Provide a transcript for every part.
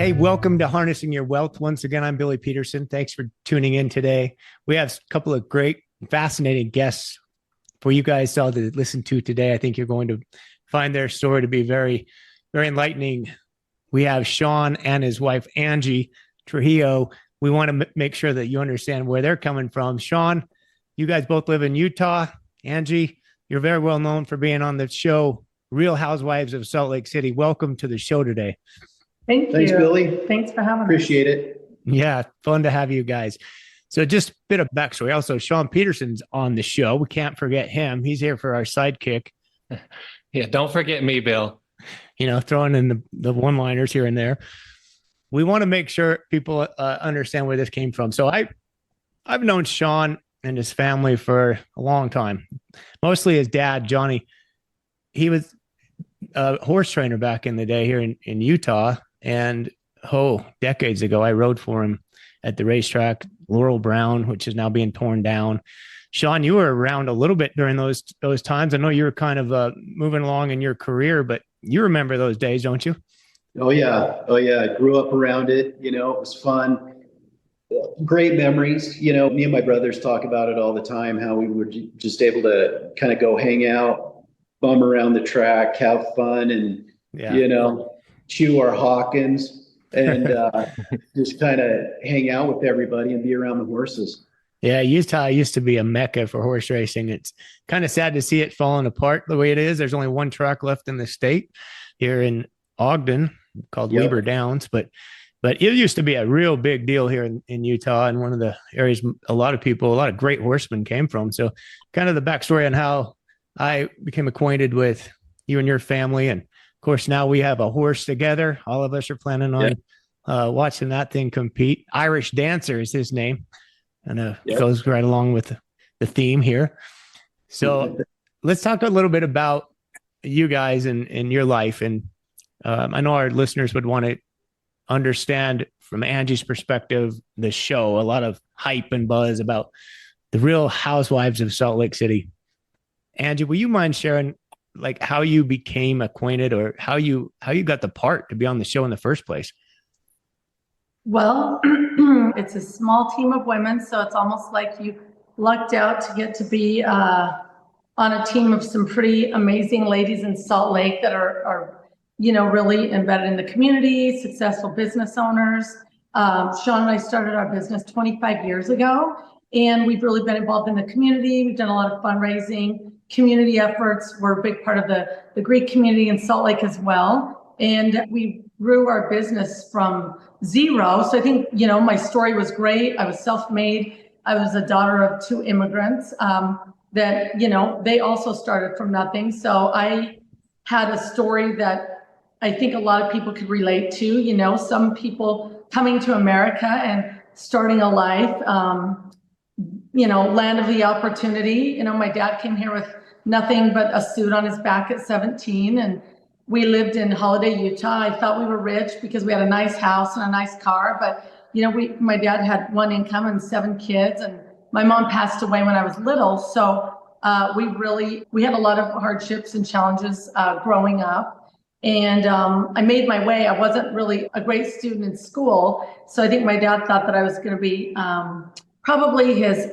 Hey, welcome to Harnessing Your Wealth. Once again, I'm Billy Peterson. Thanks for tuning in today. We have a couple of great, fascinating guests for you guys all to listen to today. I think you're going to find their story to be very, very enlightening. We have Shawn and his wife, Angie Trujillo. We want to make sure that you understand where they're coming from. Shawn, you guys both live in Utah. Angie, you're very well known for being on the show, Real Housewives of Salt Lake City. Welcome to the show today. Thanks, Billy. Thanks for having us. Appreciate it. Yeah, fun to have you guys. So just a bit of backstory. Also, Shaun Peterson's on the show. We can't forget him. He's here for our sidekick. Yeah, don't forget me, Bill. You know, throwing in the one-liners here and there. We want to make sure people understand where this came from. So I've known Shawn and his family for a long time. Mostly his dad, Johnny. He was a horse trainer back in the day here in Utah. And decades ago, I rode for him at the racetrack, Laurel Brown, which is now being torn down. Shawn, you were around a little bit during those times. I know you were kind of moving along in your career, but you remember those days, don't you? Oh yeah. I grew up around it. You know, it was fun. Great memories. You know, me and my brothers talk about it all the time, how we were just able to kind of go hang out, bum around the track, have fun, and, you know, chew our Hawkins and just kind of hang out with everybody and be around the horses. Yeah, Utah used to be a mecca for horse racing. It's kind of sad to see it falling apart the way it is. There's only one track left in the state here in Ogden called Weber Downs, but it used to be a real big deal here in Utah, and one of the areas a lot of great horsemen came from. So kind of the backstory on how I became acquainted with you and your family. And of course, now we have a horse together. All of us are planning on watching that thing compete. Irish Dancer is his name. And it goes right along with the theme here. So let's talk a little bit about you guys and your life. And I know our listeners would want to understand from Angie's perspective, the show, a lot of hype and buzz about the Real Housewives of Salt Lake City. Angie, will you mind sharing like how you became acquainted or how you got the part to be on the show in the first place? Well, it's a small team of women, so it's almost like you lucked out to get to be on a team of some pretty amazing ladies in Salt Lake that are you know, really embedded in the community, successful business owners. Shawn and I started our business 25 years ago, and we've really been involved in the community. We've done a lot of fundraising, community efforts. We're a big part of the Greek community in Salt Lake as well. And we grew our business from zero. So I think, you know, my story was great. I was self-made. I was a daughter of two immigrants that, you know, they also started from nothing. So I had a story that I think a lot of people could relate to. You know, some people coming to America and starting a life, you know, land of the opportunity. You know, my dad came here with nothing but a suit on his back at 17, and we lived in Holiday, Utah. I thought we were rich because we had a nice house and a nice car, but you know, my dad had one income and 7 kids, and my mom passed away when I was little. So we had a lot of hardships and challenges growing up. And I made my way. I wasn't really a great student in school, so I think my dad thought that I was going to be probably his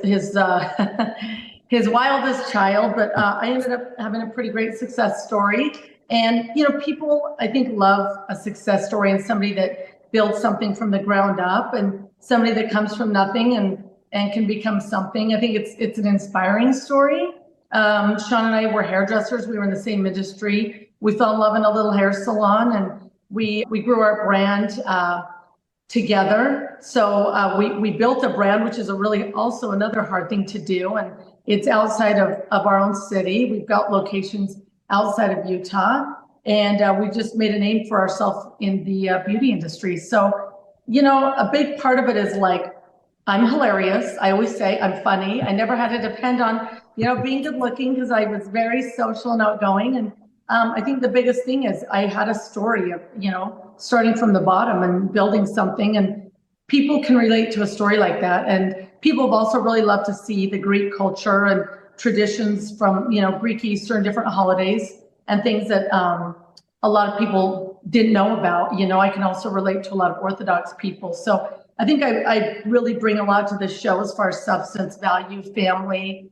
his wildest child. But I ended up having a pretty great success story. And you know, people I think love a success story and somebody that builds something from the ground up, and somebody that comes from nothing and can become something. I think it's an inspiring story. Shawn and I were hairdressers. We were in the same industry. We fell in love in a little hair salon, and we grew our brand together. So we built a brand, which is also another hard thing to do. And it's outside of our own city. We've got locations outside of Utah, and we just made a name for ourselves in the beauty industry. So, you know, a big part of it is like, I'm hilarious. I always say I'm funny. I never had to depend on, you know, being good looking, because I was very social and outgoing. And I think the biggest thing is I had a story of, you know, starting from the bottom and building something, and people can relate to a story like that. And people have also really loved to see the Greek culture and traditions from, you know, Greek Easter and different holidays and things that a lot of people didn't know about. I can also relate to a lot of Orthodox people. So I think I really bring a lot to the show as far as substance, value, family,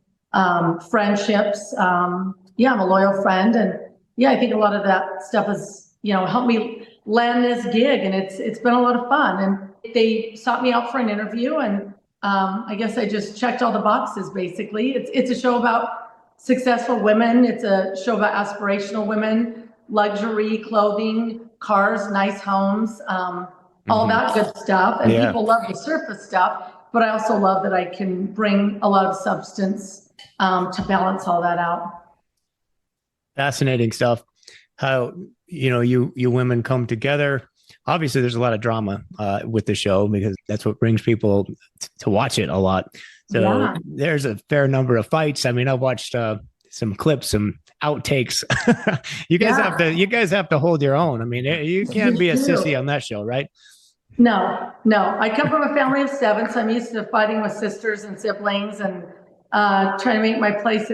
friendships. I'm a loyal friend. And I think a lot of that stuff has, helped me land this gig. And it's been a lot of fun. And they sought me out for an interview. And I guess I just checked all the boxes, basically. It's a show about successful women. It's a show about aspirational women, luxury, clothing, cars, nice homes, all that good stuff. And people love the surface stuff, but I also love that I can bring a lot of substance to balance all that out. Fascinating stuff. How, you women come together. Obviously, there's a lot of drama with the show because that's what brings people to watch it a lot. So there's a fair number of fights. I mean, I've watched some clips, some outtakes. You guys have to hold your own. I mean, you can't be a sissy on that show, right? No. I come from a family of 7, so I'm used to fighting with sisters and siblings and trying to make my place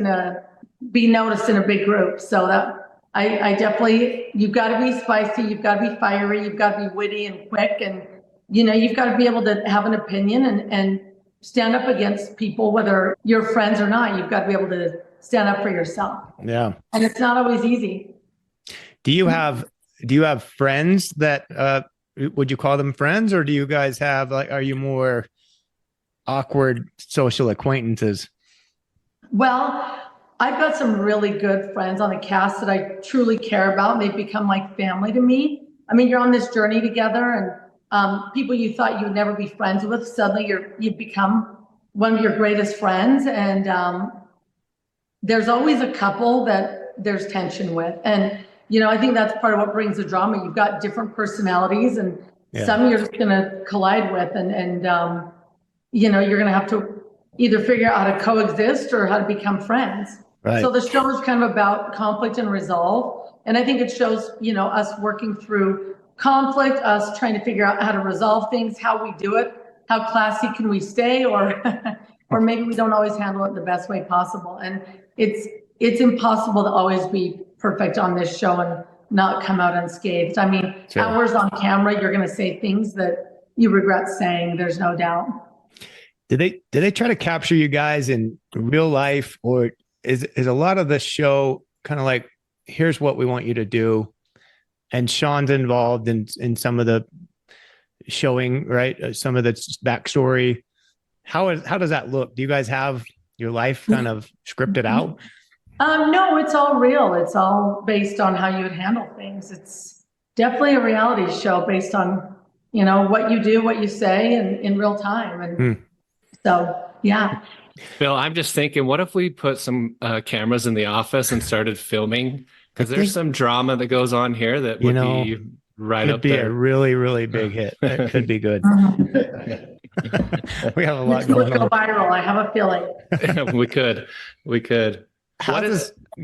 be noticed in a big group. So that I definitely, you've got to be spicy, you've got to be fiery, you've got to be witty and quick, and you've got to be able to have an opinion and stand up against people, whether you're friends or not. You've got to be able to stand up for yourself. Yeah. And it's not always easy. Do you have friends that would you call them friends, or do you guys have are you more awkward social acquaintances? Well, I've got some really good friends on the cast that I truly care about, and they've become like family to me. I mean, you're on this journey together, and people you thought you would never be friends with, suddenly you've become one of your greatest friends. And there's always a couple that there's tension with. And, I think that's part of what brings the drama. You've got different personalities, and some you're just going to collide with. And you're going to have to either figure out how to coexist or how to become friends. Right. So the show is kind of about conflict and resolve. And I think it shows, us working through conflict, us trying to figure out how to resolve things, how we do it, how classy can we stay, or maybe we don't always handle it the best way possible. And it's impossible to always be perfect on this show and not come out unscathed. I mean, hours on camera, you're going to say things that you regret saying, there's no doubt. Did they try to capture you guys in real life, or is a lot of the show kind of like, here's what we want you to do, and Shawn's involved in some of the showing, right? Some of the backstory. How does that look? Do you guys have your life kind of scripted out? No, it's all real. It's all based on how you would handle things. It's definitely a reality show based on, what you do, what you say, and in real time. And so, yeah. Bill, I'm just thinking, what if we put some cameras in the office and started filming? Because there's some drama that goes on here that would be right up there. Could be a really, really big hit. That could be good. We have a lot going on. Go viral. I have a feeling. We could.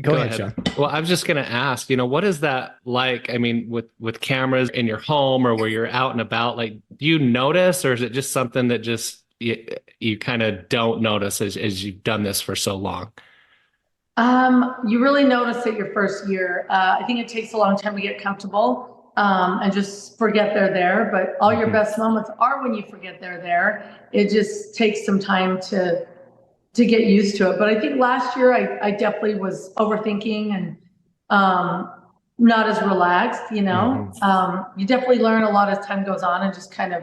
Go ahead, Shawn. Well, I was just going to ask, what is that like? I mean, with cameras in your home or where you're out and about, like, do you notice, or is it just something that just you kind of don't notice as you've done this for so long? You really notice it your first year. I think it takes a long time to get comfortable and just forget they're there. But all your best moments are when you forget they're there. It just takes some time to get used to it. But I think last year I definitely was overthinking and not as relaxed. You definitely learn a lot as time goes on and just kind of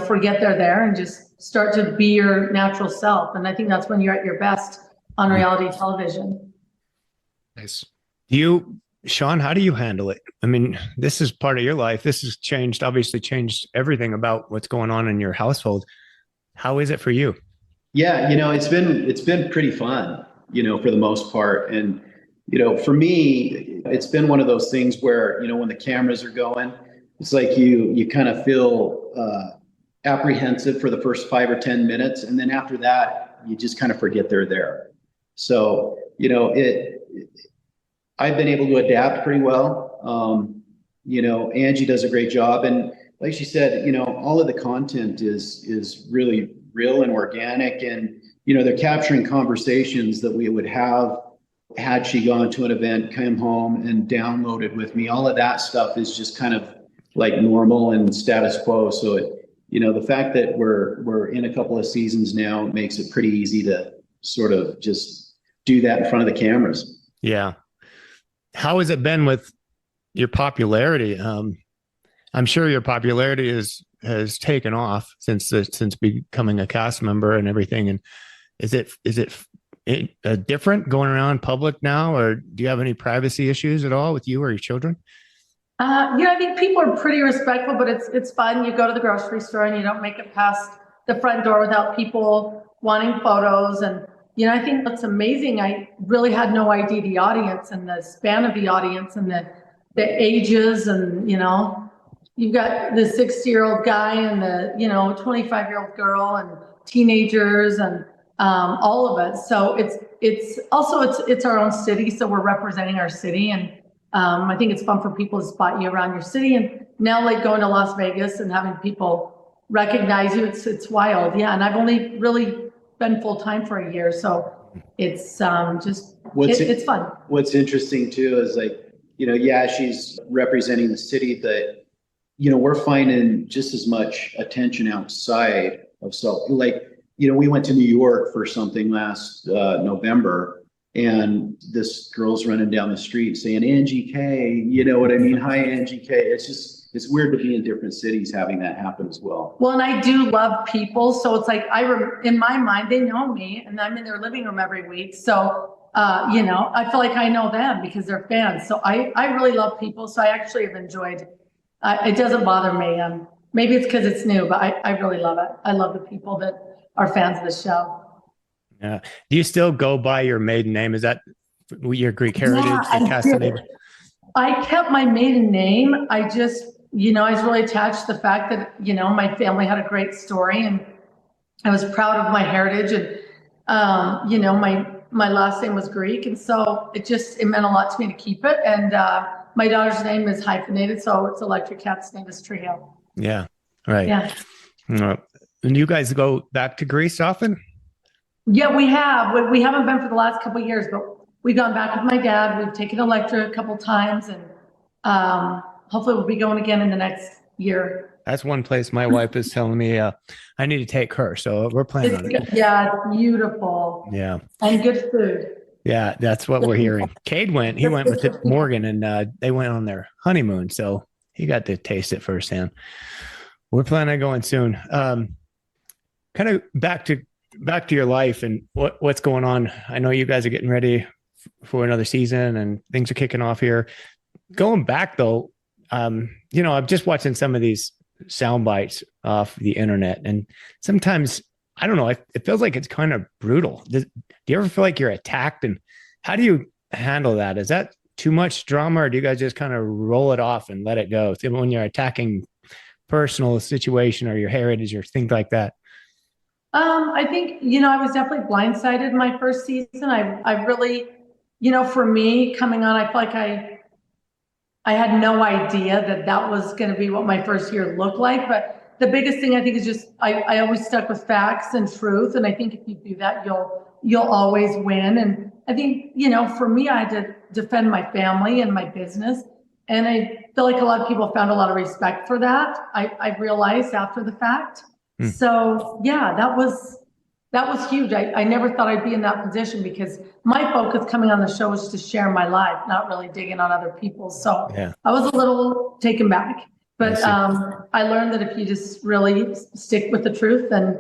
forget they're there and just start to be your natural self. And I think that's when you're at your best on reality television. Nice. Shawn, how do you handle it? I mean, this is part of your life. This has obviously changed everything about what's going on in your household. How is it for you? Yeah, it's been pretty fun, for the most part. And, for me, it's been one of those things where, when the cameras are going, it's like you kind of feel apprehensive for the first 5 or 10 minutes. And then after that, you just kind of forget they're there. So, I've been able to adapt pretty well. Angie does a great job. And like she said, all of the content is really real and organic. And, they're capturing conversations that we would have had she gone to an event, come home and downloaded with me, all of that stuff is just kind of like normal and status quo. So it, the fact that we're in a couple of seasons now makes it pretty easy to sort of just do that in front of the cameras. Yeah. How has it been with your popularity? I'm sure your popularity has taken off since becoming a cast member and everything. And is it different going around public now, or do you have any privacy issues at all with you or your children? I think people are pretty respectful, but it's fun. You go to the grocery store and you don't make it past the front door without people wanting photos. And, I think that's amazing. I really had no idea the audience and the span of the audience and the ages. And, you've got the 60-year-old guy and the, 25-year-old girl and teenagers and all of it. So it's also our own city. So we're representing our city. And I think it's fun for people to spot you around your city. And now, like going to Las Vegas and having people recognize you, it's wild. Yeah. And I've only really been full time for a year. So it's it's fun. What's interesting too is she's representing the city, but we're finding just as much attention outside of we went to New York for something last November, and this girl's running down the street saying, Angie K, you know what I mean? Hi, Angie K. It's weird to be in different cities having that happen as well. Well, and I do love people. So it's like, in my mind, they know me and I'm in their living room every week. So, I feel like I know them because they're fans. So I really love people. So I actually have enjoyed, it doesn't bother me. Maybe it's because it's new, but I really love it. I love the people that are fans of the show. Yeah. Do you still go by your maiden name? Is that your Greek heritage? Yeah, I kept my maiden name. I just, I was really attached to the fact that, my family had a great story and I was proud of my heritage. And, my last name was Greek. And so it meant a lot to me to keep it. And my daughter's name is hyphenated. So it's Electric Katsanevas Trujillo. Yeah. Right. Yeah. And you guys go back to Greece often? Yeah, we have. We haven't been for the last couple of years, but we've gone back with my dad. We've taken Electra a couple times, and hopefully we'll be going again in the next year. That's one place my wife is telling me I need to take her. So we're planning on it. Yeah, it's beautiful. Yeah. And good food. Yeah, that's what we're hearing. Cade went with Morgan, and they went on their honeymoon. So he got to taste it firsthand. We're planning on going soon. Kind of back to your life and what's going on. I know you guys are getting ready for another season and things are kicking off here. Going back though, I'm just watching some of these sound bites off the internet, and sometimes, I don't know, it feels like it's kind of brutal. Do you ever feel like you're attacked, and how do you handle that? Is that too much drama, or do you guys just kind of roll it off and let it go? So when you're attacking personal situation or your heritage or things like that? I think, I was definitely blindsided my first season. I really, for me coming on, I feel like I had no idea that was going to be what my first year looked like. But the biggest thing I think is just, I always stuck with facts and truth. And I think if you do that, you'll always win. And I think, for me, I had to defend my family and my business. And I feel like a lot of people found a lot of respect for that. I realized after the fact. So yeah, that was huge. I never thought I'd be in that position because my focus coming on the show was to share my life, not really digging on other people's. So yeah. I was a little taken back, but I learned that if you just really stick with the truth, then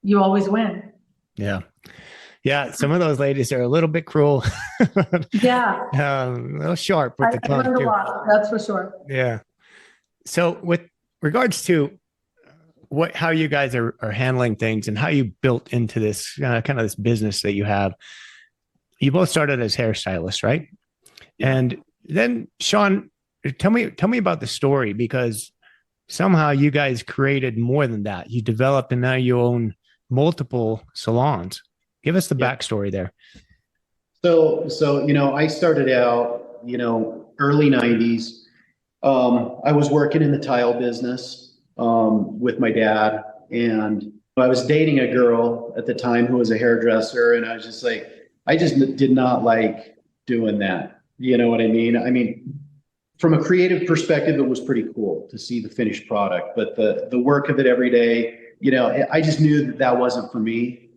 you always win. Yeah. Yeah. Some of those ladies are a little bit cruel. Yeah. A little sharp with the tongue. I learned a lot, that's for sure. Yeah. So with regards to how you guys are handling things and how you built into this kind of this business that you have. You both started as hairstylists, right? And then Shawn, tell me about the story, because somehow you guys created more than that. You developed and now you own multiple salons. Give us the backstory there. So, I started out, early 90s. I was working in the tile business with my dad, and I was dating a girl at the time who was a hairdresser, and I was just like, I just did not like doing that. You know what I mean? I mean, from a creative perspective, it was pretty cool to see the finished product, but the work of it every day, you know, I just knew that that wasn't for me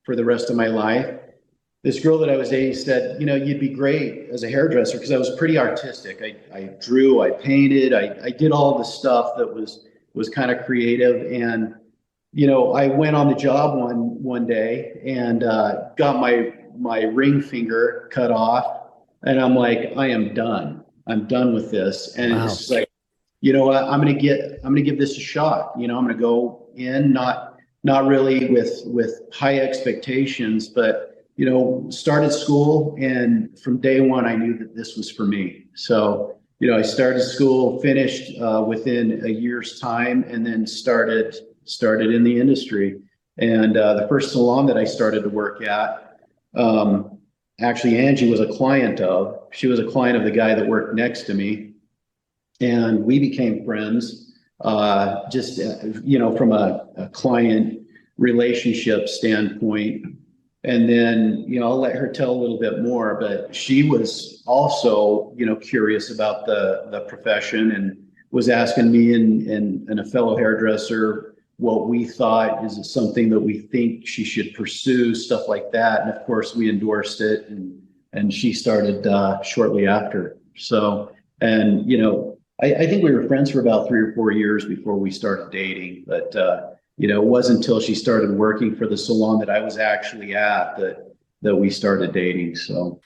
for the rest of my life. This girl that I was dating said, you know, you'd be great as a hairdresser, because I was pretty artistic. I drew, I painted, I did all the stuff that was kind of creative. And, you know, I went on the job one day and got my ring finger cut off. And I'm like, I am done. I'm done with this. And Wow. it's just like, you know what, I'm gonna give this a shot. You know, I'm gonna go in, not really with high expectations, but you know, started school, and from day one, I knew that this was for me. So, you know, I started school, finished within a year's time, and then started in the industry. And the first salon that I started to work at, actually, Angie was a client of. She was a client of the guy that worked next to me, and we became friends. Just you know, from a client relationship standpoint. And then, you know, I'll let her tell a little bit more, but she was also, you know, curious about the profession, and was asking me and a fellow hairdresser what we thought, is it something that we think she should pursue, stuff like that. And of course we endorsed it, and she started shortly after. So, and, you know, I think we were friends for about 3 or 4 years before we started dating, but, you know, it wasn't until she started working for the salon that I was actually at that we started dating. So.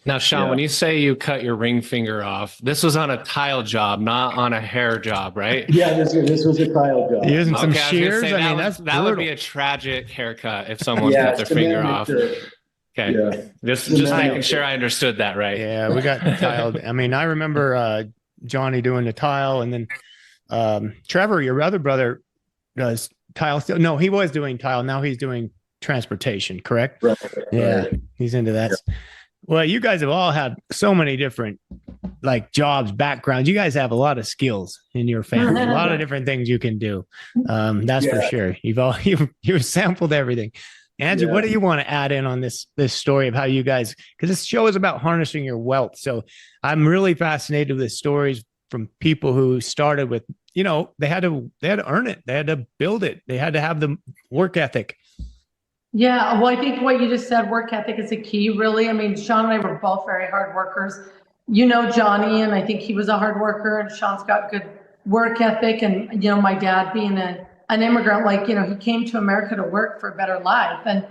Now, Shawn, Yeah. when you say you cut your ring finger off, this was on a tile job, not on a hair job, right? Yeah, this was a tile job. Using some Okay, I was gonna shears. say, I mean, that's that would be brutal. a tragic haircut if someone Yeah, cut their finger cement off. mixer. Okay, Yeah. just Cement making mixer. sure I understood that right. Yeah, we got tiled. I mean, I remember Johnny doing the tile, and then Trevor, your other brother, does tile still. No, he was doing tile. Now he's doing transportation, correct? Right. Yeah, Right. he's into that. Well, you guys have all had so many different like jobs, backgrounds. You guys have a lot of skills in your family, a lot of different things you can do. That's for Yeah. sure. You've sampled everything. Angie, Yeah. what do you want to add in on this story of how you guys, because this show is about harnessing your wealth. So I'm really fascinated with stories from people who started with, you know, they had to earn it, they had to build it, they had to have the work ethic. Yeah, well, I think what you just said, work ethic, is a key, really. I mean, Shawn and I were both very hard workers. You know Johnny, and I think he was a hard worker, and Shawn's got good work ethic. And, you know, my dad being an immigrant, like, you know, he came to America to work for a better life. And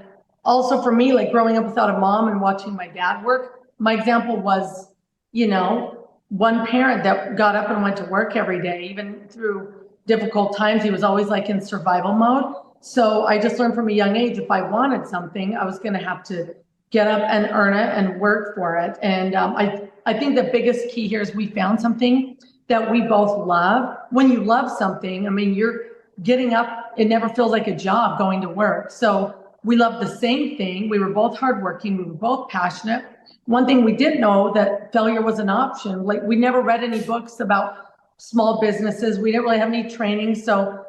also for me, like growing up without a mom and watching my dad work, my example was, you know, one parent that got up and went to work every day, even through difficult times. He was always like in survival mode. So I just learned from a young age, if I wanted something, I was going to have to get up and earn it and work for it. And I think the biggest key here is we found something that we both love. When you love something, I mean, you're getting up, it never feels like a job going to work. So we love the same thing. We were both hardworking. We were both passionate. One thing we did know, that failure was an option. Like, we never read any books about small businesses. We didn't really have any training. So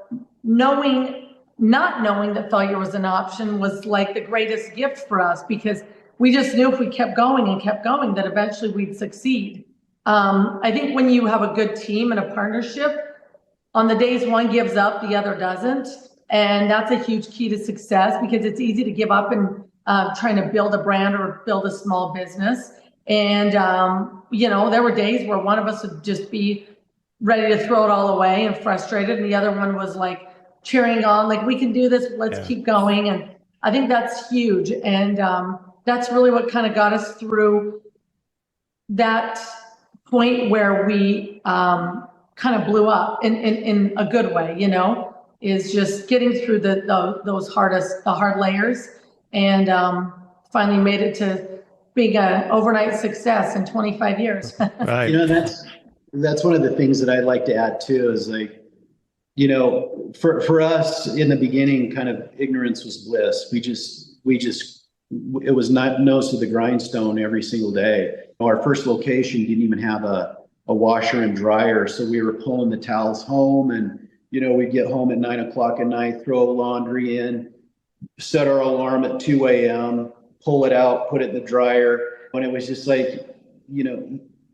not knowing that failure was an option was like the greatest gift for us, because we just knew if we kept going and kept going, that eventually we'd succeed. I think when you have a good team and a partnership, on the days one gives up, the other doesn't. And that's a huge key to success, because it's easy to give up and trying to build a brand or build a small business. And, you know, there were days where one of us would just be ready to throw it all away and frustrated, and the other one was like cheering on, like, we can do this, let's keep going. And I think that's huge. And that's really what kind of got us through that point where we kind of blew up in a good way, you know, is just getting through those hard layers, and finally made it to being an overnight success in 25 years. Right. You know, that's one of the things that I'd like to add too, is like, you know, for us in the beginning, kind of ignorance was bliss. It was not nose to the grindstone every single day. Our first location didn't even have a washer and dryer. So we were pulling the towels home, and, you know, we'd get home at 9 o'clock at night, throw laundry in, set our alarm at 2 a.m., pull it out, put it in the dryer. when it was just like,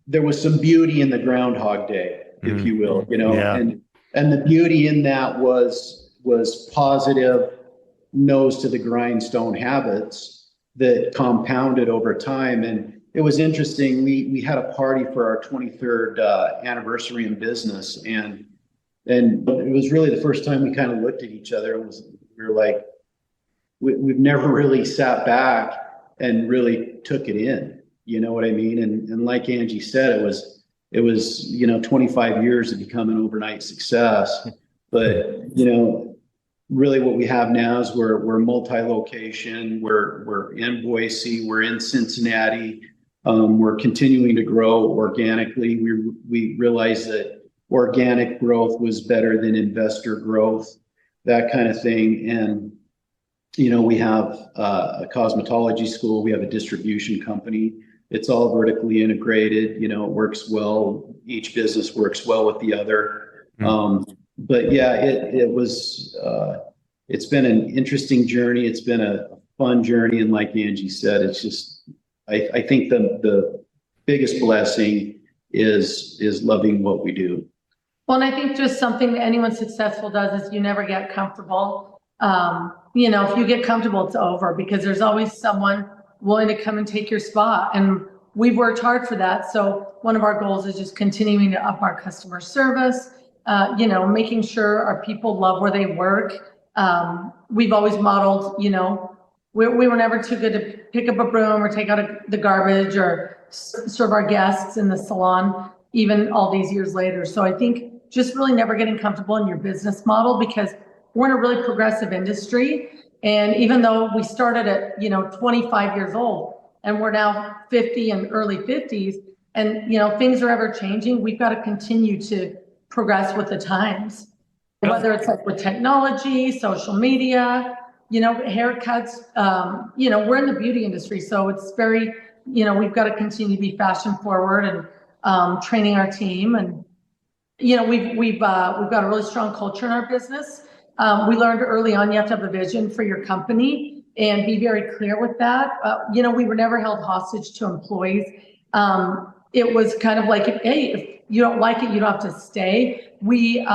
there was some beauty in the Groundhog Day, if you will, Yeah. and the beauty in that was positive, nose to the grindstone habits that compounded over time. And it was interesting. We had a party for our 23rd anniversary in business, and it was really the first time we kind of looked at each other. We were like, we've never really sat back and really took it in. You know what I mean? And like Angie said, it was 25 years to become an overnight success. But really what we have now is we're multi-location. We're in Boise. We're in Cincinnati. We're continuing to grow organically. We realized that organic growth was better than investor growth, that kind of thing. And we have a cosmetology school. We have a distribution company. It's all vertically integrated. It works well. Each business works well with the other. But yeah, it's been an interesting journey. It's been a fun journey. And like Angie said, it's just, I think the biggest blessing is loving what we do. Well, and I think just something that anyone successful does is you never get comfortable. If you get comfortable, it's over, because there's always someone willing to come and take your spot. And we've worked hard for that. So one of our goals is just continuing to up our customer service, making sure our people love where they work. We've always modeled, we were never too good to pick up a broom or take out the garbage or serve our guests in the salon, even all these years later. So I think just really never getting comfortable in your business model, because we're in a really progressive industry. And even though we started at, 25 years old and we're now 50 and early 50s, and, things are ever changing, we've got to continue to progress with the times, whether it's like with technology, social media, haircuts, we're in the beauty industry. So it's very, we've got to continue to be fashion forward and training our team. And, we've got a really strong culture in our business. We learned early on, you have to have a vision for your company and be very clear with that. We were never held hostage to employees. It was kind of like, hey, if you don't like it, you don't have to stay. We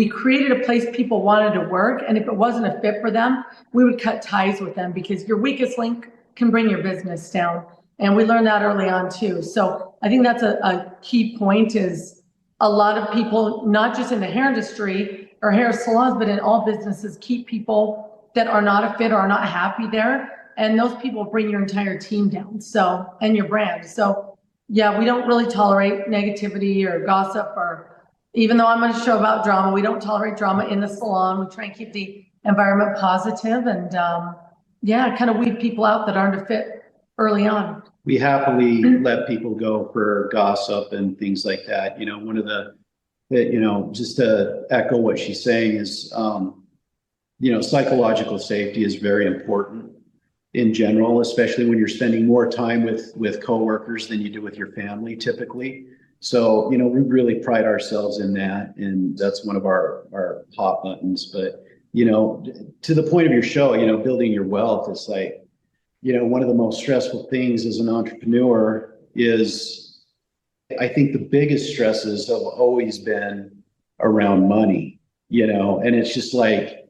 created a place people wanted to work. And if it wasn't a fit for them, we would cut ties with them, because your weakest link can bring your business down. And we learned that early on too. So I think that's a key point, is a lot of people, not just in the hair industry or hair salons, but in all businesses, keep people that are not a fit or are not happy there. And those people bring your entire team down. So, and your brand. So yeah, we don't really tolerate negativity or gossip, or even though I'm on a show about drama, we don't tolerate drama in the salon. We try and keep the environment positive and kind of weed people out that aren't a fit early on. We happily let people go for gossip and things like that. One of the, just to echo what she's saying is, psychological safety is very important in general, especially when you're spending more time with coworkers than you do with your family typically. So, we really pride ourselves in that, and that's one of our hot buttons. But, to the point of your show, building your wealth, it's like, one of the most stressful things as an entrepreneur is, I think the biggest stresses have always been around money, and it's just like,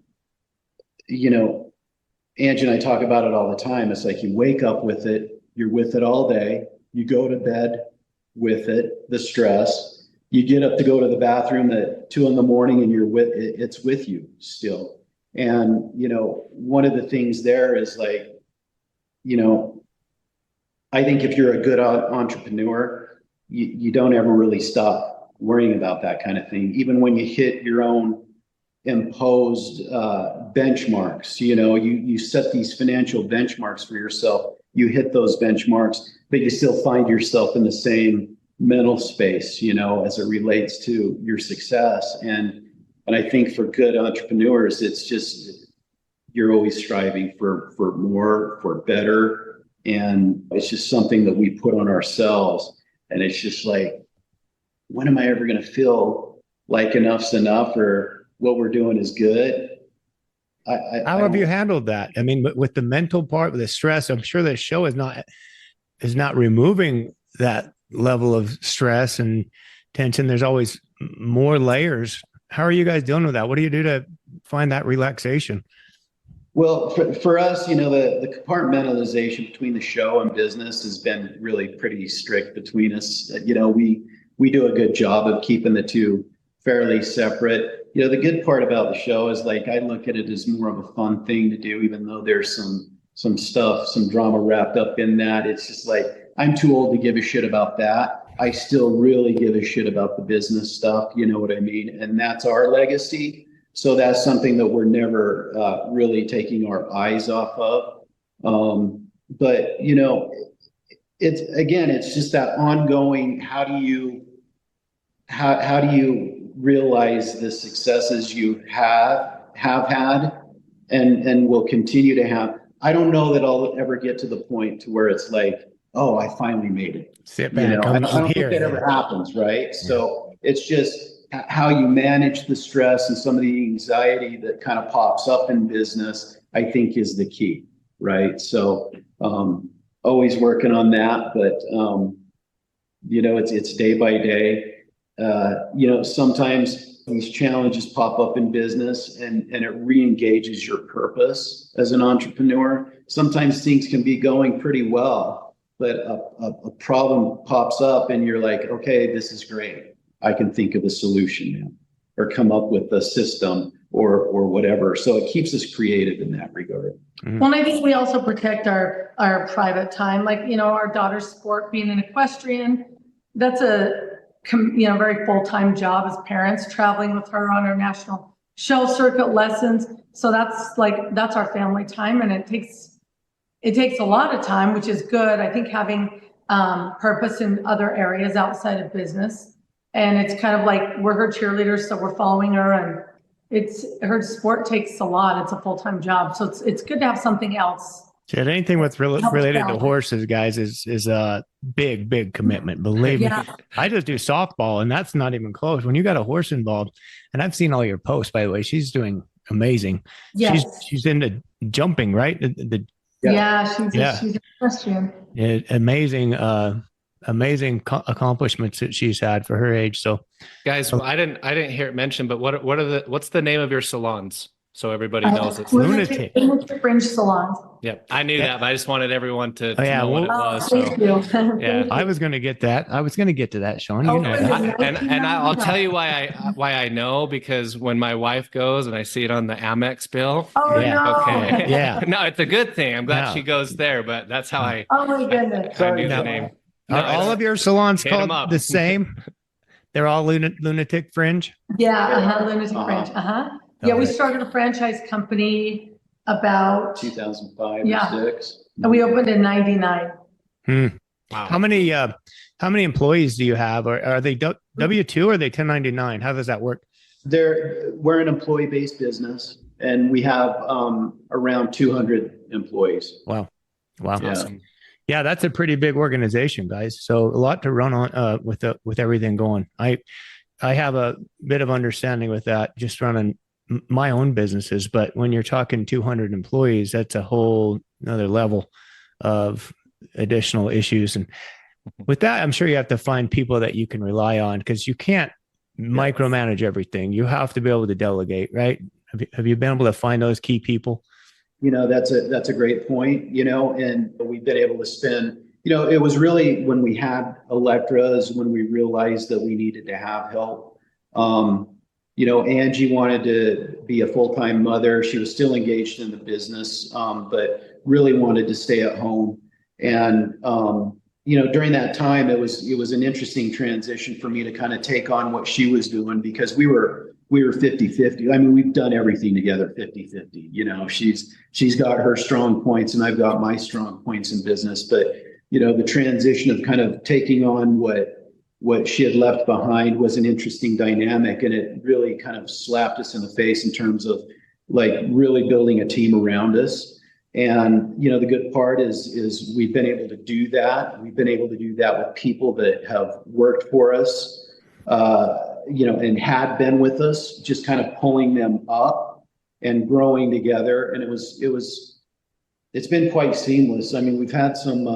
Angie and I talk about it all the time. It's like you wake up with it, you're with it all day, you go to bed with it, the stress, you get up to go to the bathroom at 2 a.m. and you're with it, it's with you still. And, one of the things there is like, I think if you're a good entrepreneur, you don't ever really stop worrying about that kind of thing. Even when you hit your own imposed benchmarks, you set these financial benchmarks for yourself, you hit those benchmarks, but you still find yourself in the same mental space, as it relates to your success. And I think for good entrepreneurs, it's just, you're always striving for more, for better. And it's just something that we put on ourselves. And it's just like, when am I ever going to feel like enough's enough, or what we're doing is good? How have you handled that? I mean, with the mental part, with the stress, I'm sure the show is not is not removing that level of stress and tension. There's always more layers. How are you guys dealing with that? What do you do to find that relaxation? Well, for us, the compartmentalization between the show and business has been really pretty strict between us. We do a good job of keeping the two fairly separate. The good part about the show is like, I look at it as more of a fun thing to do, even though there's some stuff, some drama wrapped up in that. It's just like, I'm too old to give a shit about that. I still really give a shit about the business stuff. You know what I mean? And that's our legacy. So that's something that we're never really taking our eyes off of. But it's just that ongoing. How do you realize the successes you have had and will continue to have? I don't know that I'll ever get to the point to where it's like, oh, I finally made it. Sit back. I don't think that ever happens, right? Yeah. So it's just how you manage the stress and some of the anxiety that kind of pops up in business, I think is the key, right? So always working on that, but it's day by day. Sometimes these challenges pop up in business and it re-engages your purpose as an entrepreneur. Sometimes things can be going pretty well, but a problem pops up and you're like, okay, this is great. I can think of a solution now or come up with a system or whatever. So it keeps us creative in that regard. Mm-hmm. Well, I think we also protect our private time. Like, our daughter's sport, being an equestrian, that's a very full-time job as parents, traveling with her on our national show circuit lessons. So that's our family time, and it takes a lot of time, which is good. I think having purpose in other areas outside of business. And it's kind of like we're her cheerleaders, so we're following her, and her sport takes a lot. It's a full-time job, so it's good to have something else. Yeah, anything with related to horses, guys, is a big commitment. Believe me, I just do softball, and that's not even close. When you got a horse involved, and I've seen all your posts, by the way, she's doing amazing. Yes. She's into jumping, right? She's a equestrian. Amazing accomplishments that she's had for her age. So, guys, I didn't hear it mentioned, but what's the name of your salons? So everybody knows it's Lunatic Fringe Salons. Yep, I knew that, but I just wanted everyone to know what it was. Thank you. Yeah, I was going to get that. I was going to get to that, Shawn. You know that. And I'll tell you why I know, because when my wife goes and I see it on the Amex bill. Oh yeah. No. Okay. Yeah. No, it's a good thing. I'm glad she goes there, but that's how I. Oh my goodness. I knew the name. Are all of your salons called the same? They're all Lunatic Fringe? Yeah, Lunatic Fringe. Yeah, we started a franchise company about 2005 or 6. And we opened in 99. Wow. How many employees do you have? Or are they W-2 or are they 1099? How does that work? We're an employee-based business, and we have around 200 employees. Wow. Yeah. Awesome. Yeah, that's a pretty big organization, guys. So a lot to run on with everything going. I have a bit of understanding with that, just running my own businesses. But when you're talking 200 employees, that's a whole another level of additional issues. And with that, I'm sure you have to find people that you can rely on, because you can't micromanage everything. You have to be able to delegate, right? Have you been able to find those key people? That's a great point, and we've been able to spend, it was really when we had Electras, when we realized that we needed to have help. Angie wanted to be a full-time mother. She was still engaged in the business, but really wanted to stay at home. And, during that time, it was an interesting transition for me to kind of take on what she was doing, because we were 50-50. I mean, we've done everything together 50-50. She's got her strong points and I've got my strong points in business. But, the transition of kind of taking on what she had left behind was an interesting dynamic. And it really kind of slapped us in the face in terms of like really building a team around us. And, the good part is we've been able to do that. We've been able to do that with people that have worked for us, and had been with us, just kind of pulling them up and growing together. And it's been quite seamless. I mean, we've had some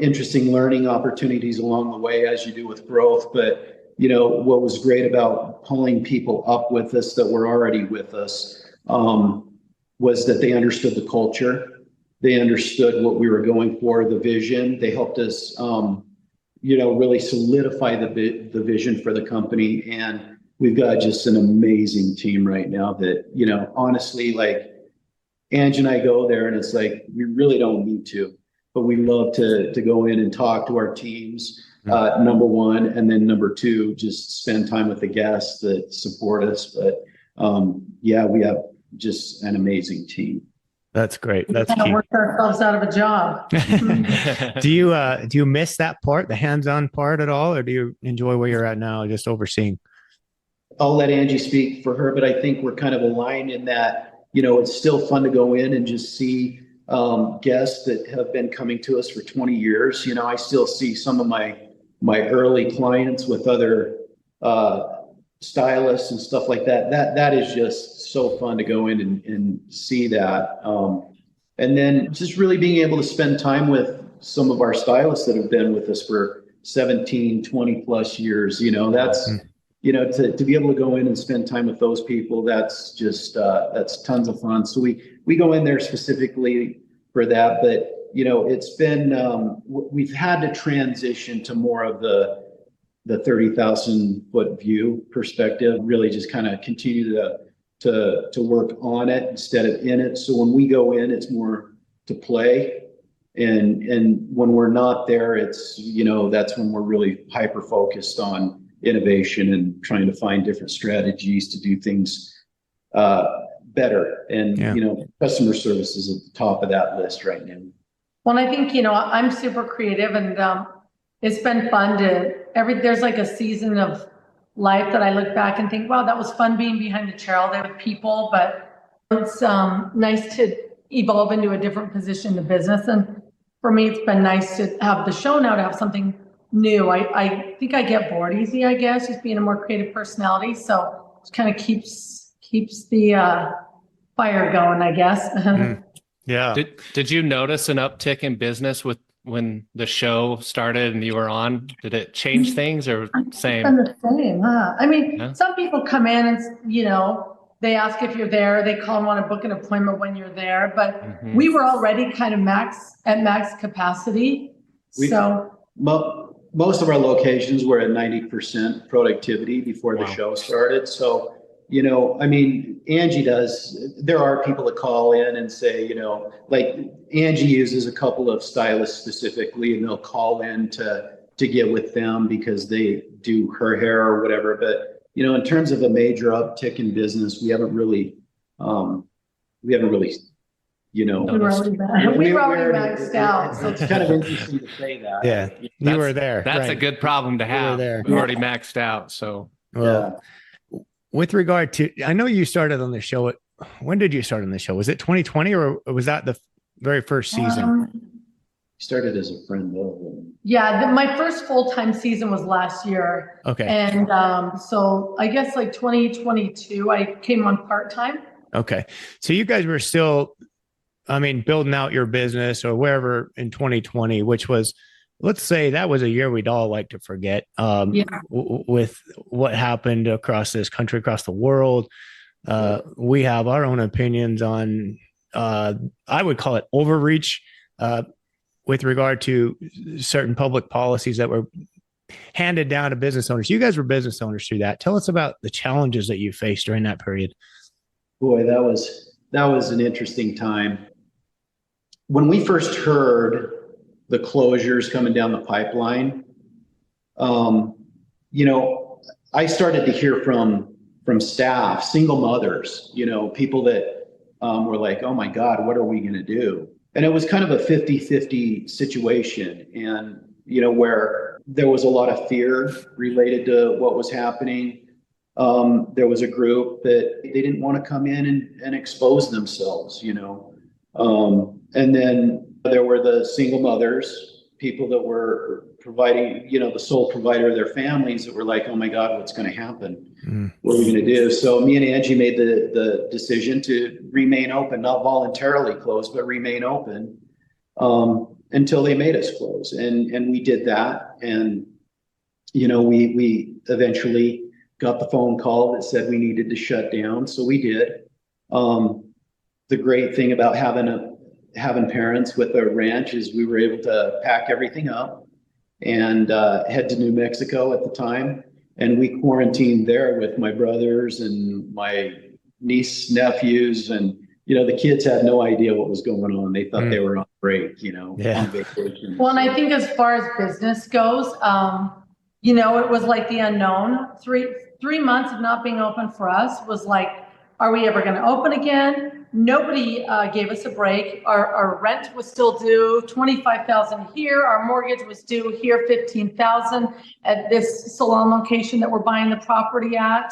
interesting learning opportunities along the way, as you do with growth. But, what was great about pulling people up with us that were already with us, was that they understood the culture. They understood what we were going for, the vision. They helped us, really solidify the vision for the company. And we've got just an amazing team right now that, honestly, like Angie and I go there and it's like, we really don't need to, but we love to go in and talk to our teams, number one. And then number two, just spend time with the guests that support us. But yeah, we have just an amazing team. That's great. That's kind of key. worked ourselves out of a job. Do you miss that part, the hands-on part at all, or do you enjoy where you're at now, just overseeing? I'll let Angie speak for her, but I think we're kind of aligned in that, it's still fun to go in and just see guests that have been coming to us for 20 years. I still see some of my early clients with other stylists and stuff like that. That is just so fun to go in and see that. And then just really being able to spend time with some of our stylists that have been with us for 17, 20 plus years. That's, to be able to go in and spend time with those people, that's just, that's tons of fun. So we go in there specifically for that, but it's been, we've had to transition to more of the 30,000 foot view perspective, really just kind of continue to work on it instead of in it. So when we go in, it's more to play. And when we're not there, it's, that's when we're really hyper focused on innovation and trying to find different strategies to do things better. And, customer service is at the top of that list right now. Well, I think, I'm super creative and it's been fun there's like a season of life that I look back and think, wow, that was fun being behind the chair all day with people, but it's nice to evolve into a different position in the business. And for me, it's been nice to have the show now, to have something new. I think I get bored easy, I guess, just being a more creative personality. So it kind of keeps the fire going, I guess. Yeah. Did you notice an uptick in business when the show started and you were on? Did it change things or same? It's been the same, huh? I mean, some people come in and, they ask if you're there, they call and want to book an appointment when you're there, but we were already kind of at max capacity. Most of our locations were at 90% productivity before the show started. So, Angie there are people that call in and say, like Angie uses a couple of stylists specifically, and they'll call in to get with them because they do her hair or whatever. But, in terms of a major uptick in business, we haven't really, we were already maxed out. So it's kind of interesting to say that. Yeah, you were there. That's a good problem to have. We're already maxed out. So, with regard to, I know you started on the show. When did you start on the show? Was it 2020 or was that the very first season? Started as a friend of them. Yeah, my first full-time season was last year. Okay. And so I guess like 2022, I came on part-time. Okay. So you guys were still, building out your business or wherever in 2020, which was, let's say that was a year we'd all like to forget, with what happened across this country, across the world. We have our own opinions on, I would call it overreach, with regard to certain public policies that were handed down to business owners. You guys were business owners through that. Tell us about the challenges that you faced during that period. Boy, that was an interesting time. When we first heard the closures coming down the pipeline, I started to hear from staff, single mothers, people that were like, oh my God, what are we going to do? And it was kind of a 50-50 situation. And, where there was a lot of fear related to what was happening. There was a group that they didn't want to come in and expose themselves, and then there were the single mothers, people that were providing, the sole provider of their families that were like, oh my God, what's going to happen? What are we going to do? So me and Angie made the decision to remain open, not voluntarily closed, but remain open. until they made us close. And we did that. And, we eventually got the phone call that said we needed to shut down. So we did. The great thing about having parents with a ranch is we were able to pack everything up and head to New Mexico at the time. And we quarantined there with my brothers and my niece, nephews, and the kids had no idea what was going on. They thought they were on break, on vacation. Well, and I think as far as business goes, it was like the unknown. Three months of not being open for us was like, are we ever going to open again? Nobody gave us a break. Our rent was still due, $25,000 here. Our mortgage was due here, $15,000 at this salon location that we're buying the property at.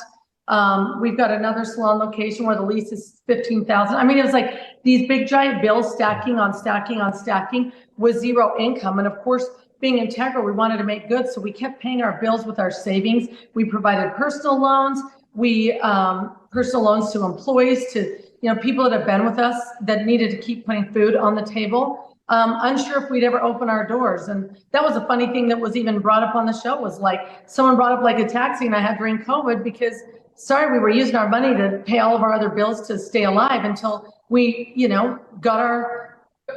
We've got another salon location where the lease is $15,000. I mean, it was like these big giant bills stacking on stacking on stacking with zero income. And of course, being integral, we wanted to make good. So we kept paying our bills with our savings. We provided personal loans. We personal loans to employees, to people that have been with us that needed to keep putting food on the table. Unsure if we'd ever open our doors. And that was a funny thing that was even brought up on the show, was like someone brought up like a taxi and I had during COVID, because we were using our money to pay all of our other bills to stay alive until we,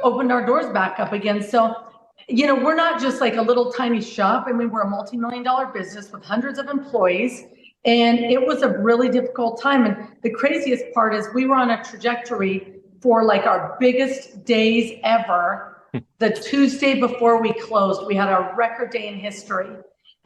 opened our doors back up again. So, we're not just like a little tiny shop. I mean, we're a multi-million-dollar business with hundreds of employees. And it was a really difficult time. And the craziest part is we were on a trajectory for like our biggest days ever. The Tuesday before we closed, we had our record day in history.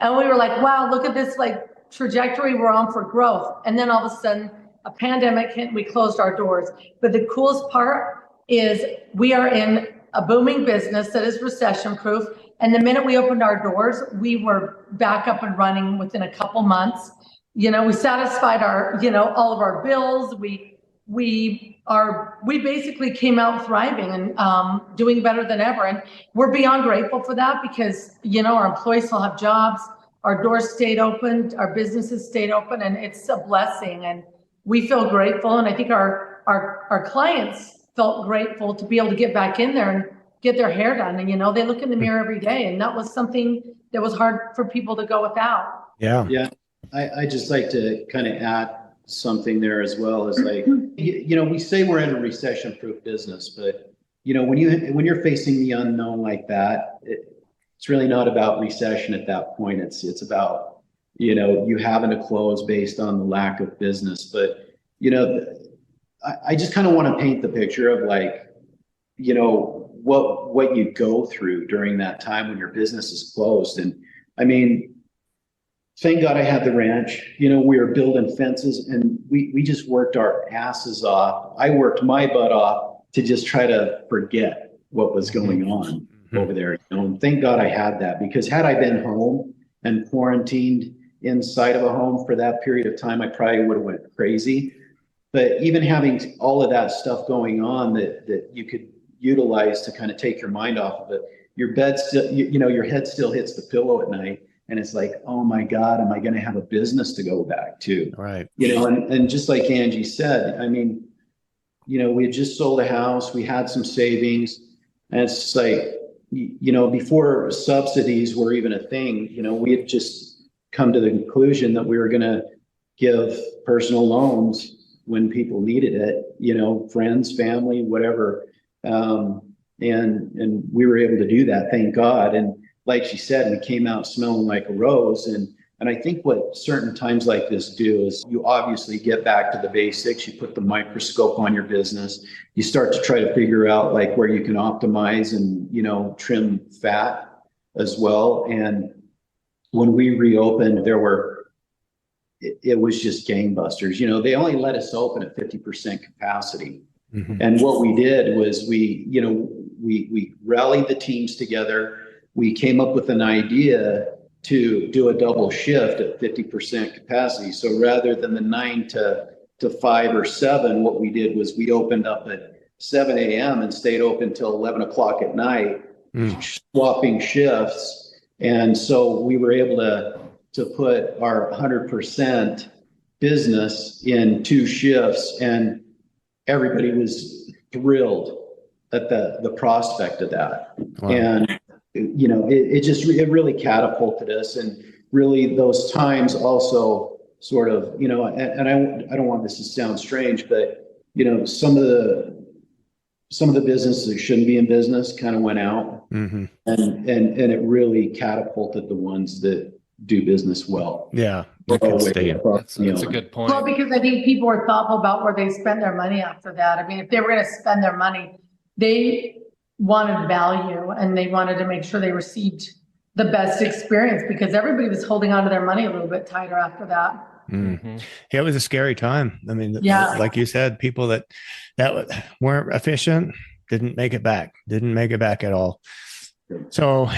And we were like, wow, look at this like trajectory we're on for growth. And then all of a sudden a pandemic hit and we closed our doors. But the coolest part is we are in a booming business that is recession proof. And the minute we opened our doors, we were back up and running within a couple months. We satisfied our, all of our bills. We basically came out thriving and doing better than ever. And we're beyond grateful for that because, our employees still have jobs. Our doors stayed open, our businesses stayed open, and it's a blessing. And we feel grateful. And I think our clients felt grateful to be able to get back in there and get their hair done. And, they look in the mirror every day. And that was something that was hard for people to go without. Yeah. Yeah. I just like to kind of add something there as well, is like, we say we're in a recession-proof business, but when you're facing the unknown like that, it's really not about recession at that point. It's about, you having to close based on the lack of business. But, I just kind of want to paint the picture of like, what you go through during that time when your business is closed. And I mean, thank God I had the ranch. We were building fences and we just worked our asses off. I worked my butt off to just try to forget what was going on over there. And thank God I had that, because had I been home and quarantined inside of a home for that period of time, I probably would have went crazy. But even having all of that stuff going on that you could utilize to kind of take your mind off of it, your bed still, your head still hits the pillow at night. And it's like, oh my God, am I going to have a business to go back to? Right. And just like Angie said, I mean, we had just sold a house, we had some savings, and it's just like, before subsidies were even a thing, we had just come to the conclusion that we were going to give personal loans when people needed it, friends, family, whatever. And we were able to do that, thank God. And like she said, we came out smelling like a rose. And I think what certain times like this do is you obviously get back to the basics. You put the microscope on your business. You start to try to figure out like where you can optimize and, trim fat as well. And when we reopened, it was just gangbusters. They only let us open at 50% capacity. Mm-hmm. And what we did was we rallied the teams together. We came up with an idea to do a double shift at 50% capacity. So rather than the 9 to 5 or 7, what we did was we opened up at 7 a.m. and stayed open till 11 o'clock at night, swapping shifts. And so we were able to put our 100% business in 2 shifts, and everybody was thrilled at the prospect of that. Wow. And, you know, it really catapulted us. And really those times also sort of, you know, and I don't want this to sound strange, but, you know, some of the businesses that shouldn't be in business kind of went out, Mm-hmm. and it really catapulted the ones that do business well. Yeah. You can stay in. That's a good point. Well, because I think people were thoughtful about where they spend their money after that. I mean, if they were going to spend their money, they wanted value and they wanted to make sure they received the best experience, because everybody was holding on to their money a little bit tighter after that. Mm. Yeah, it was a scary time. I mean, Yeah. like you said, people that weren't efficient didn't make it back at all. So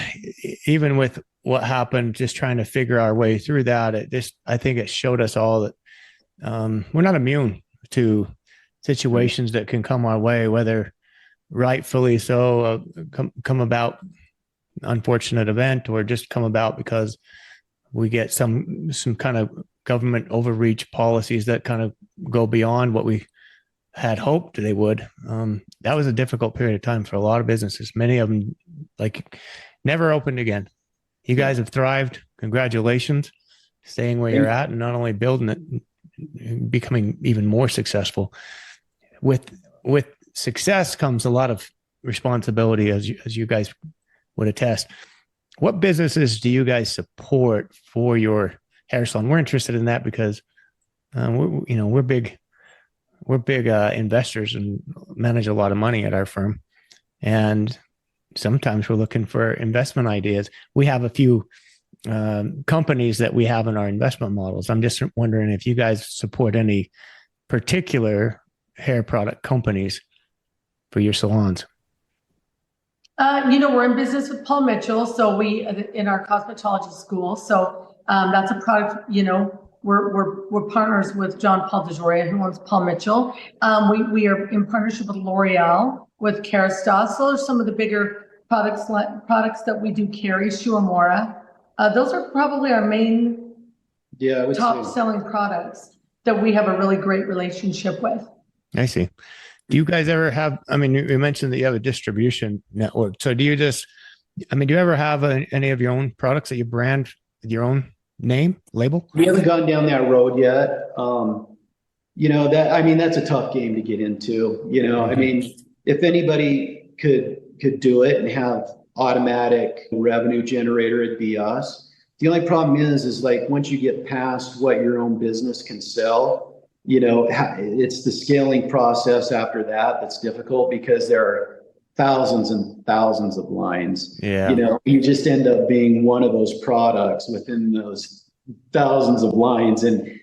even with what happened, just trying to figure our way through that, I think it showed us all that we're not immune to situations that can come our way, whether rightfully so come about unfortunate event, or just come about because we get some kind of government overreach policies that kind of go beyond what we had hoped they would. That was a difficult period of time for a lot of businesses. Many of them like never opened again. You guys have thrived. Congratulations, staying where you're at and not only building it, becoming even more successful. With success comes a lot of responsibility, as you guys would attest. What businesses do you guys support for your hair salon? We're interested in that because we're big investors and manage a lot of money at our firm, and sometimes we're looking for investment ideas. We have a few companies that we have in our investment models. I'm just wondering if you guys support any particular hair product companies for your salons. We're in business with Paul Mitchell, so we in our cosmetology school. So that's a product. We're partners with John Paul DeJoria, who owns Paul Mitchell. We are in partnership with L'Oreal, with Kerastase. Those are some of the bigger products that we do carry. Shuamora. Those are probably our main top selling products that we have a really great relationship with. I see. Do you guys ever have, I mean, you mentioned that you have a distribution network. So do you ever have any of your own products that you brand with your own name, label? We haven't gone down that road yet. That's a tough game to get into. Mm-hmm. I mean, if anybody could do it and have automatic revenue generator, it'd be us. The only problem is like once you get past what your own business can sell, it's the scaling process after that that's difficult, because there are thousands and thousands of lines. Yeah. You just end up being one of those products within those thousands of lines. And,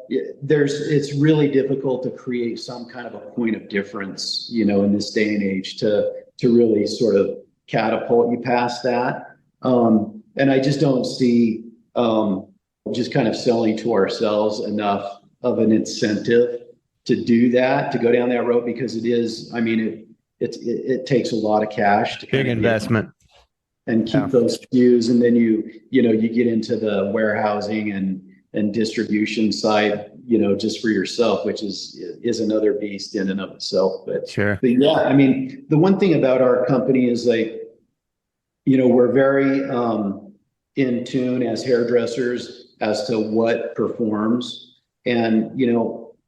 it's really difficult to create some kind of a point of difference, in this day and age to really sort of catapult you past that. And I just don't see just kind of selling to ourselves enough of an incentive to do that, to go down that road, because it takes a lot of cash to big investment and keep those SKUs. And then you get into the warehousing and distribution side, just for yourself, which is another beast in and of itself. But sure. But yeah, the one thing about our company is we're very in tune as hairdressers as to what performs. And,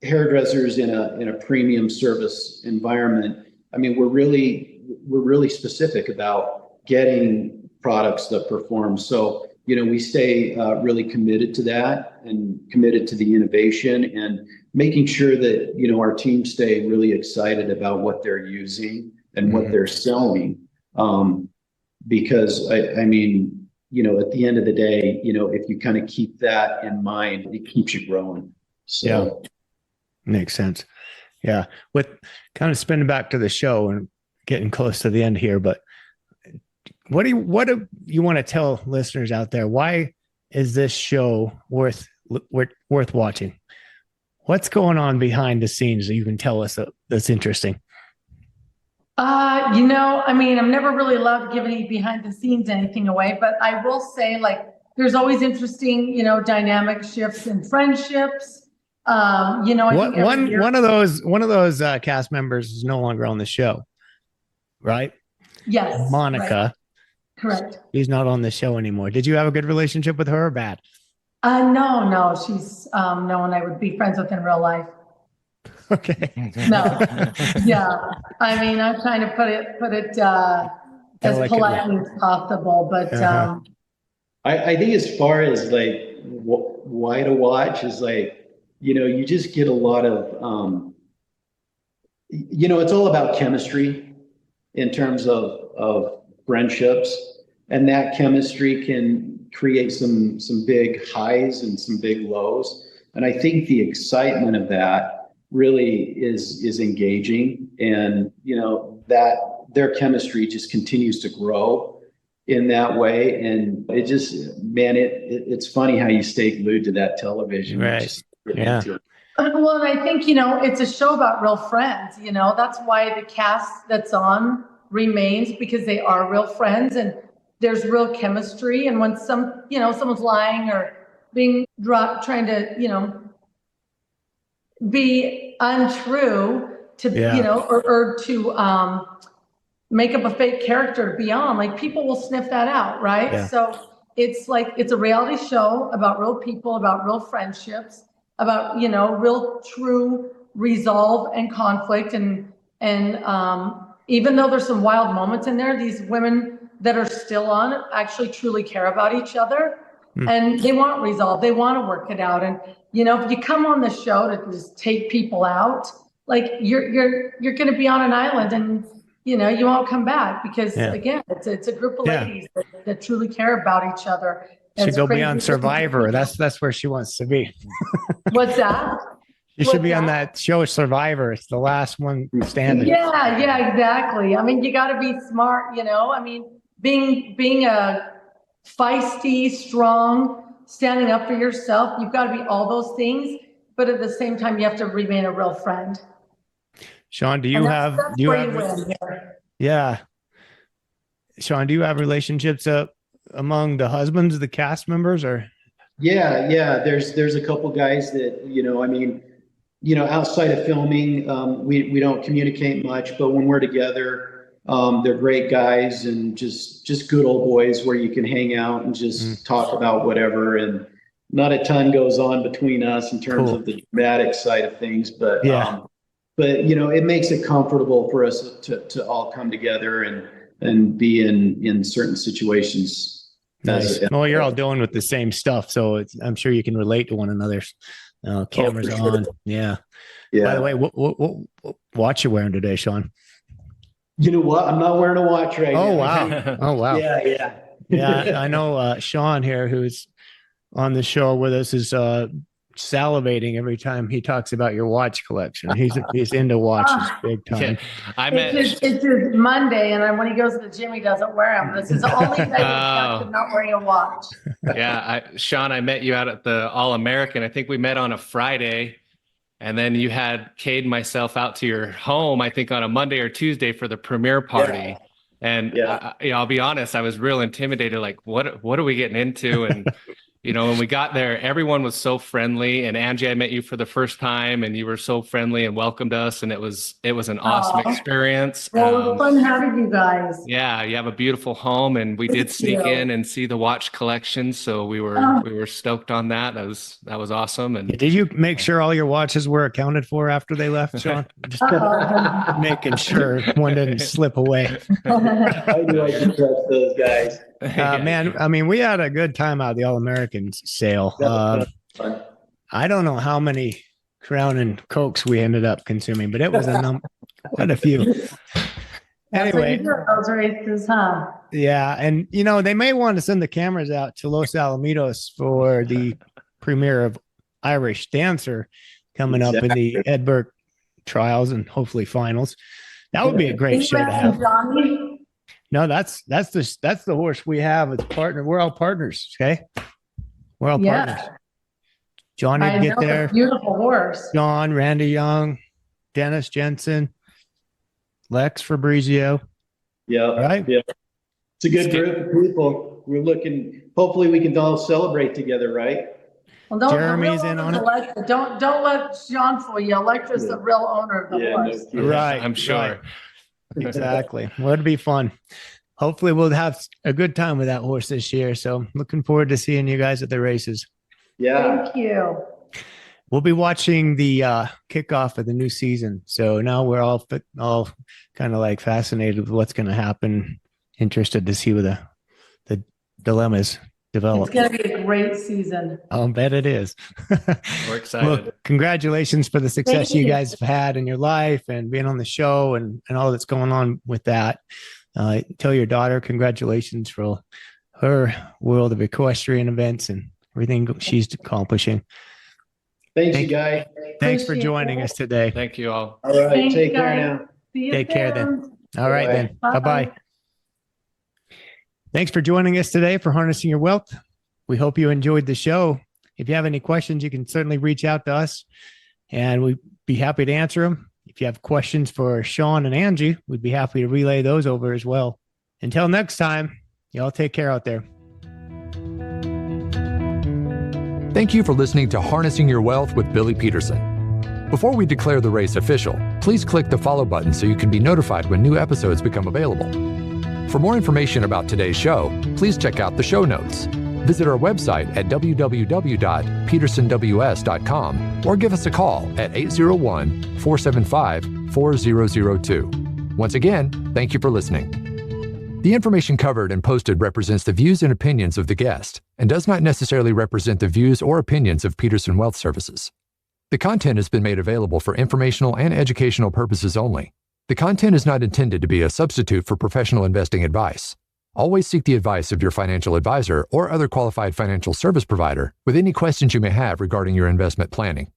hairdressers in a premium service environment, we're really specific about getting products that perform. So, we stay really committed to that and committed to the innovation and making sure that, our team stay really excited about what they're using and what they're selling. Because at the end of the day, if you kind of keep that in mind, it keeps you growing. So. Yeah, makes sense. Yeah. With kind of spinning back to the show and getting close to the end here, but what do you want to tell listeners out there? Why is this show worth watching? What's going on behind the scenes that you can tell us that's interesting? I'm never really allowed to give any behind the scenes anything away, but I will say, there's always interesting, dynamic shifts in friendships. I think one of those cast members is no longer on the show. right? Yes. Monica. Right. Correct. She's not on the show anymore. Did you have a good relationship with her or bad? No, she's no one I would be friends with in real life. Okay. No. Yeah. I mean, I'm trying to put it as Delicately. politely as possible, but I think as far as like why to watch is like, you just get a lot of, it's all about chemistry in terms of friendships, and that chemistry can create some big highs and some big lows. And I think the excitement of that really is engaging, and that their chemistry just continues to grow in that way. And it just, man, it's funny how you stay glued to that television. Right. Yeah. Well, and I think, it's a show about real friends, that's why the cast that's on remains, because they are real friends and there's real chemistry. And when someone's lying or being trying to, be untrue to, or to, make up a fake character to be on, like people will sniff that out. Right. Yeah. So it's like, it's a reality show about real people, about real friendships, about, real true resolve and conflict. And even though there's some wild moments in there, these women that are still on actually truly care about each other, and they want resolve. They want to work it out. And, if you come on the show to just take people out, like you're going to be on an island, and, you won't come back, because again, it's a group of ladies that truly care about each other. Should go be on Survivor. That's where she wants to be. What's that? You should be on that show Survivor. It's the last one standing. Yeah, exactly. I mean, you got to be smart, I mean, being a feisty, strong, standing up for yourself, you've got to be all those things, but at the same time, you have to remain a real friend. Shawn, do you have Shawn, do you have relationships among the husbands of the cast members, or? Yeah. There's a couple guys that, I mean, outside of filming, we don't communicate much, but when we're together, they're great guys and just good old boys where you can hang out and just talk about whatever. And not a ton goes on between us in terms of the dramatic side of things, but it makes it comfortable for us to all come together and be in certain situations. Nice. Well, you're all dealing with the same stuff, so I'm sure you can relate to one another's. Cameras on. Yeah. By the way, what watch you wearing today, Shawn? You know what? I'm not wearing a watch right now. Wow. Oh, wow. Yeah. I know Shawn here, who's on the show with us, is salivating every time he talks about your watch collection. He's into watches big time. It's his Monday, and then when he goes to the gym, he doesn't wear them. This is the only day I'm not wearing a watch. Yeah, Shawn, I met you out at the All American. I think we met on a Friday, and then you had Cade and myself out to your home, I think on a Monday or Tuesday for the premiere party. Yeah. And I'll be honest, I was real intimidated. Like, what are we getting into? And when we got there, everyone was so friendly. And Angie, I met you for the first time, and you were so friendly and welcomed us. And it was an awesome experience. Well, it was fun having you guys. Yeah, you have a beautiful home, and we did sneak in and see the watch collection. So we were stoked on that. That was awesome. And did you make sure all your watches were accounted for after they left, Shawn? Just making sure one didn't slip away. I do like to trust those guys. Man, I mean, we had a good time out of the All Americans sale. I don't know how many Crown and Cokes we ended up consuming, but it was quite a few. Anyway, those races, huh? Yeah, and they may want to send the cameras out to Los Alamitos for the premiere of Irish Dancer coming up in the Edinburgh trials and hopefully finals. That would be a great show to have. No, that's the horse we have as partner. We're all partners. Okay. We're all partners. Johnny get there. Beautiful horse. John, Randy Young, Dennis Jensen, Lex Fabrizio. Yeah. Right. Yeah. It's a good group of people. We're looking, hopefully we can all celebrate together. Right. Well, Jeremy's in on it. Don't let Shawn fool you. Electra's the real owner of the horse. Right. I'm sure. Right. Exactly. Well, it'd be fun. Hopefully we'll have a good time with that horse this year. So looking forward to seeing you guys at the races. Yeah. Thank you. We'll be watching the kickoff of the new season. So now we're all kind of like fascinated with what's going to happen. Interested to see where the dilemmas develop. It's going to be a great season. I'll bet it is. We're excited. Well, congratulations for the success Thank you you. guys have had in your life and being on the show and all that's going on with that. Tell your daughter congratulations for her world of equestrian events and everything she's accomplishing. Thanks, you guys. Thanks for Appreciate joining it. us today. Thank you all. All right. Thanks, Take care guys. now. See you Take care soon. then. All right then. Bye. Bye-bye. Thanks for joining us today for Harnessing Your Wealth. We hope you enjoyed the show. If you have any questions, you can certainly reach out to us and we'd be happy to answer them. If you have questions for Shawn and Angie, we'd be happy to relay those over as well. Until next time, y'all take care out there. Thank you for listening to Harnessing Your Wealth with Billy Peterson. Before we declare the race official, please click the follow button so you can be notified when new episodes become available. For more information about today's show, please check out the show notes. Visit our website at www.petersonws.com or give us a call at 801-475-4002. Once again, thank you for listening. The information covered and posted represents the views and opinions of the guest and does not necessarily represent the views or opinions of Peterson Wealth Services. The content has been made available for informational and educational purposes only. The content is not intended to be a substitute for professional investing advice. Always seek the advice of your financial advisor or other qualified financial service provider with any questions you may have regarding your investment planning.